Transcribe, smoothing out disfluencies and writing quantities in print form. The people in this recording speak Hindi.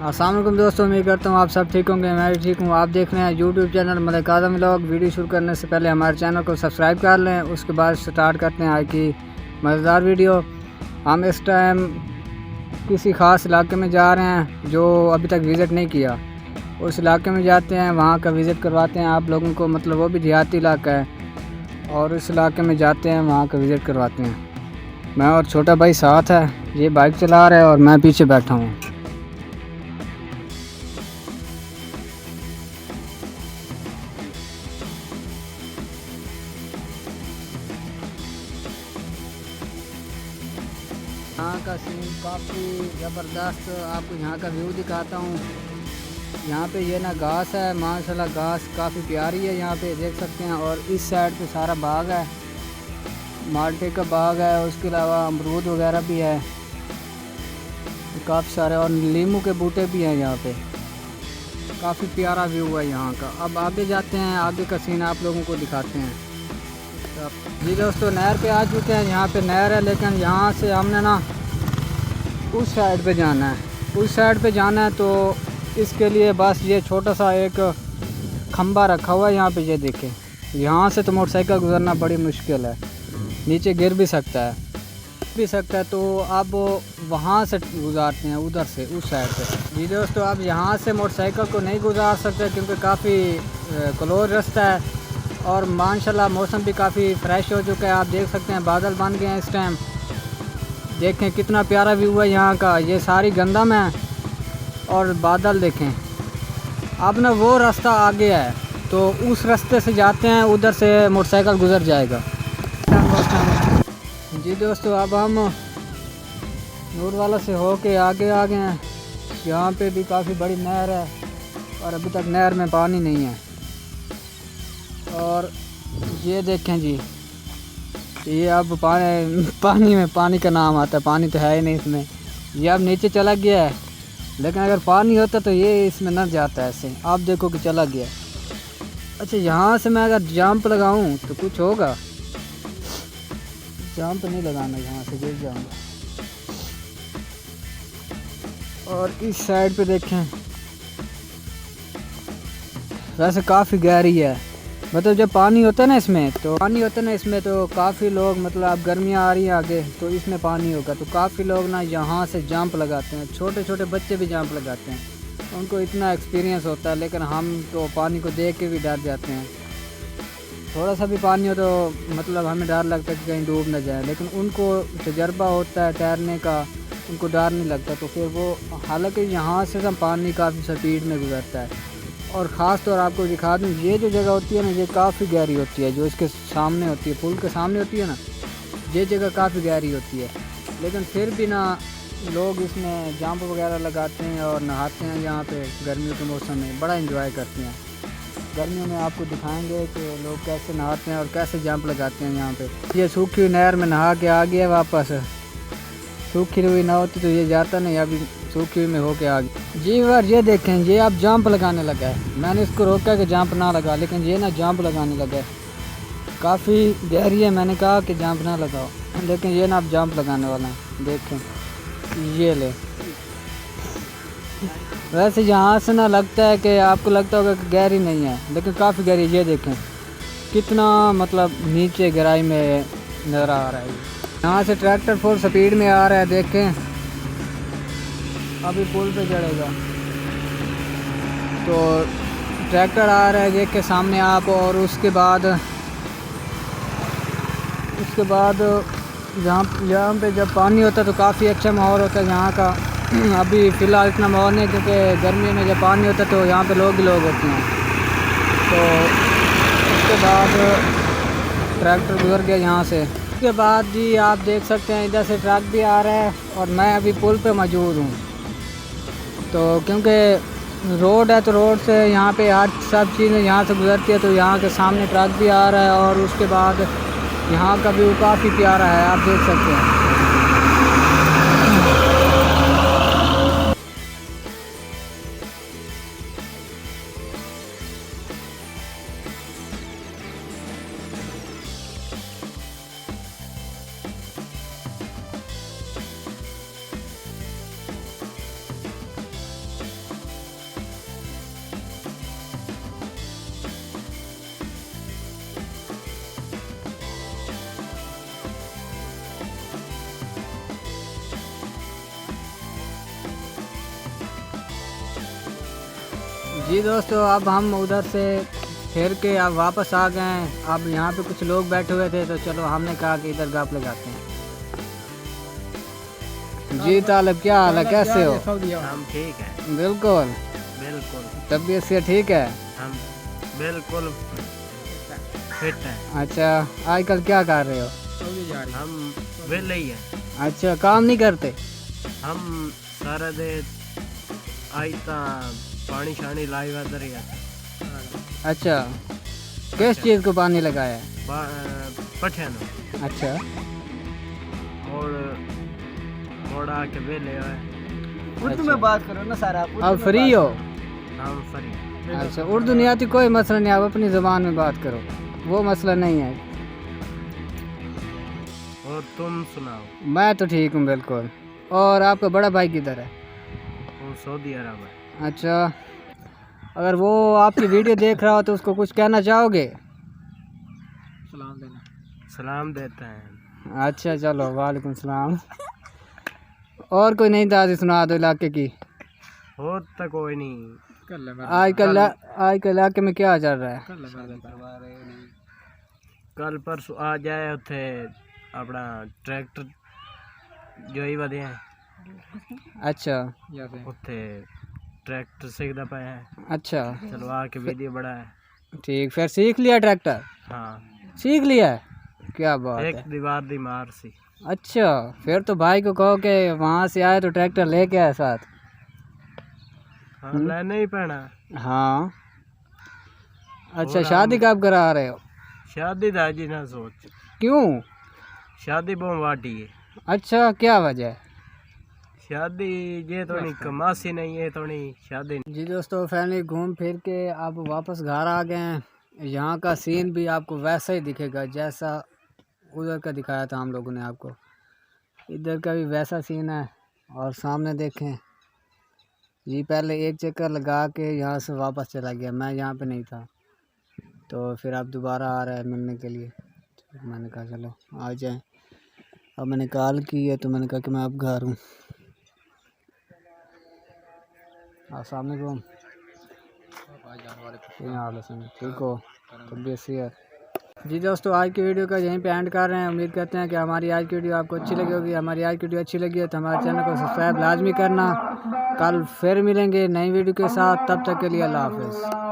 अस्सलाम वालेकुम दोस्तों, उम्मीद करता हूँ आप सब ठीक होंगे। मैं भी ठीक हूँ। आप देख रहे हैं यूट्यूब चैनल मलिक आज़म व्लॉग। वीडियो शुरू करने से पहले हमारे चैनल को सब्सक्राइब कर लें, उसके बाद स्टार्ट करते हैं आज की मज़ेदार वीडियो। हम इस टाइम किसी ख़ास इलाके में जा रहे हैं जो अभी तक विज़िट नहीं किया। उस इलाके में जाते हैं, वहाँ का विज़िट करवाते हैं आप लोगों को। मतलब वो भी देहाती इलाका है और उस इलाके में जाते हैं, वहाँ का विज़िट करवाते हैं। मैं और छोटा भाई साथ है, ये बाइक चला रहा है और मैं पीछे बैठा हूँ। यहाँ का सीन काफ़ी ज़बरदस्त, आपको यहाँ का व्यू दिखाता हूँ। यहाँ पे ये ना घास है, माशाल्लाह घास काफ़ी प्यारी है, यहाँ पे देख सकते हैं। और इस साइड पे सारा बाग है, माल्टे का बाग है, उसके अलावा अमरूद वगैरह भी है काफ़ी सारे, और नींबू के बूटे भी हैं यहाँ पे। काफ़ी प्यारा व्यू है यहाँ का। अब आगे जाते हैं, आगे का सीन आप लोगों को दिखाते हैं। जी दोस्तों, नहर पे आ चुके हैं। यहाँ पे नहर है, लेकिन यहाँ से हमने ना उस साइड पे जाना है। उस साइड पे जाना है तो इसके लिए बस ये छोटा सा एक खंबा रखा हुआ है यहाँ पे। ये देखें, यहाँ से तो मोटरसाइकिल गुजरना बड़ी मुश्किल है, नीचे गिर भी सकता है। तो अब वहाँ से गुजारते हैं, उधर से उस साइड पे। जी दोस्तों, अब यहाँ से मोटरसाइकिल को नहीं गुजार सकते क्योंकि काफ़ी क्लोज रास्ता है। और माशाल्लाह मौसम भी काफ़ी फ़्रेश हो चुका है। आप देख सकते हैं बादल बन गए हैं इस टाइम। देखें कितना प्यारा व्यू है यहाँ का। ये सारी गंदम है और बादल देखें। अब ना वो रास्ता आगे है तो उस रास्ते से जाते हैं, उधर से मोटरसाइकिल गुजर जाएगा। जी दोस्तों, अब हम नूरवाला से होके आगे आ गए हैं। यहाँ पे भी काफ़ी बड़ी नहर है और अभी तक नहर में पानी नहीं है। और ये देखें जी, ये अब पानी में पानी का नाम आता है। पानी तो है ही नहीं इसमें, ये अब नीचे चला गया है। लेकिन अगर पानी होता तो ये इसमें न जाता ऐसे। आप देखो कि चला गया। अच्छा, यहाँ से मैं अगर जंप लगाऊं तो कुछ होगा? जंप नहीं लगाना, यहाँ से गिर जाऊंगा। और इस साइड पे देखें, वैसे काफ़ी गहरी है। मतलब जब पानी होता है ना इसमें तो काफ़ी लोग, मतलब अब गर्मियाँ आ रही हैं आगे तो इसमें पानी होगा तो काफ़ी लोग ना यहाँ से जंप लगाते हैं। छोटे छोटे बच्चे भी जंप लगाते हैं, उनको इतना एक्सपीरियंस होता है। लेकिन हम तो पानी को देख के भी डर जाते हैं। थोड़ा सा भी पानी हो तो मतलब हमें डर लगता है कि कहीं डूब न जाए। लेकिन उनको तजर्बा होता है तैरने का, उनको डर नहीं लगता। तो फिर वो, हालांकि यहाँ से सब पानी काफ़ी स्पीड में गुजरता है। और ख़ास तौर आपको दिखा दूँ, ये जो जगह होती है ना, ये काफ़ी गहरी होती है। जो इसके सामने होती है, पुल के सामने होती है ना, ये जगह काफ़ी गहरी होती है। लेकिन फिर भी ना लोग इसमें जंप वगैरह लगाते हैं और नहाते हैं। यहाँ पे गर्मियों के मौसम में बड़ा एंजॉय करते हैं। गर्मियों में आपको दिखाएंगे कि लोग कैसे नहाते हैं और कैसे जंप लगाते हैं यहाँ पे। ये सूखी हुई नहर में नहा के आ गया वापस। सूखी हुई ना होती तो ये जाता नहीं, अभी सूखी हुई में होके आ गया। जी बार ये देखें, ये अब जंप लगाने लगा है। मैंने इसको रोका कि जंप ना लगा, लेकिन ये ना जंप लगाने लगा है। काफ़ी गहरी है, मैंने कहा कि जंप ना लगाओ, लेकिन ये ना अब जंप लगाने वाला है। देखें, ये ले। वैसे यहाँ से ना लगता है कि आपको लगता होगा कि गहरी नहीं है, लेकिन काफ़ी गहरी। ये देखें कितना मतलब नीचे गहराई में नज़र आ रहा है। यहाँ से ट्रैक्टर फुल स्पीड में आ रहा है। देखें अभी पुल पे चढ़ेगा तो ट्रैक्टर आ रहा है, देख के सामने आप। और उसके बाद यहाँ पे जब पानी होता है तो काफ़ी अच्छा माहौल होता है यहाँ का। अभी फ़िलहाल इतना माहौल नहीं, क्योंकि गर्मी में जब पानी होता है तो यहाँ पे लोग ही लोग होते हैं। तो उसके बाद ट्रैक्टर गुजर गया यहाँ से। उसके बाद जी आप देख सकते हैं इधर से ट्रक भी आ रहा है और मैं अभी पुल पे मौजूद हूँ। तो क्योंकि रोड है तो रोड से यहाँ पे हर सब चीज़ें यहाँ से गुजरती है, तो यहाँ के सामने ट्रक भी आ रहा है। और उसके बाद यहाँ का व्यू काफ़ी प्यारा है, आप देख सकते हैं। जी दोस्तों, अब हम उधर से फिर के अब वापस आ गए हैं। अब यहाँ पे कुछ लोग बैठे हुए थे तो चलो हमने कहा कि इधर गप लगाते हैं। जी तालिब, क्या हाल है, कैसे हो? हम ठीक है। बिल्कुल बिल्कुल तबीयत से ठीक है? हम बिल्कुल फिट हैं। अच्छा, आजकल क्या कर रहे हो? हम वेले ही हैं। अच्छा, काम नहीं करते? हम सारा दिन आइता पानी शानी लाई वादर ही अच्छा, किस चीज़ को पानी लगाया है? पठे नो अच्छा और मोड़ा के वेले है। उर्दू में बात करो ना सारा। अब फ्री हो? हम फ्री। अच्छा, उर्दू नहीं आती कोई मसला नहीं, आप अपनी ज़बान में बात करो, वो मसला नहीं है। और तुम सुनाओ? मैं तो ठीक हूँ बिल्कुल। और आपका बड़ा भाई किधर है? वो सऊदी अरब है। अच्छा, अगर वो आपकी वीडियो देख रहा हो तो उसको कुछ कहना चाहोगे? सलाम देते हैं। अच्छा चलो, वालेकुम सलाम। और कोई नई ताज़ी सुना दो इलाके की। हो तो कोई नहीं। आजकल इलाके में क्या चल रहा है? कल परसों आ जाए उथे अपना ट्रैक्टर जो ही वधे हैं। अच्छा उथे ट्रैक्टर सीखता पाया है। अच्छा, चलो आके वीडियो बड़ा है। ठीक, फिर सीख लिया ट्रैक्टर? हाँ, सीख लिया है, क्या बात एक है। दीवार दी मार सी। अच्छा, फिर तो भाई को कहो कि वहाँ से आए तो ट्रैक्टर लेके आए साथ। हाँ, लेने ही पैना। हाँ। अच्छा, और शादी कब करा रहे हो? शादी दा जी ना सोच। क्यों? शादी बहुत वाटी है। अच्छा, क्या वजह है? शादी ये तो नहीं कमासी नहीं है तो नहीं शादी नहीं। जी दोस्तों, फैमिली घूम फिर के अब वापस घर आ गए हैं। यहाँ का सीन भी आपको वैसा ही दिखेगा जैसा उधर का दिखाया था हम लोगों ने आपको। इधर का भी वैसा सीन है। और सामने देखें जी, पहले एक चक्कर लगा के यहाँ से वापस चला गया, मैं यहाँ पे नहीं था, तो फिर अब दोबारा आ रहा है मिलने के लिए। तो मैंने कहा चलो आ जाएं। अब मैंने कॉल की है तो मैंने कहा कि मैं अब घर हूँ। अस्सलाम वालेकुम। क्या हाल है सर, ठीक हो? तबीयत सी है? जी दोस्तों, आज की वीडियो का यहीं पे एंड कर रहे हैं। उम्मीद करते हैं कि हमारी आज की वीडियो आपको अच्छी लगी होगी। हमारी आज की वीडियो अच्छी लगी है तो हमारे चैनल को सब्सक्राइब लाजमी करना। कल फिर मिलेंगे नई वीडियो के साथ, तब तक के लिए अल्लाह हाफिज़।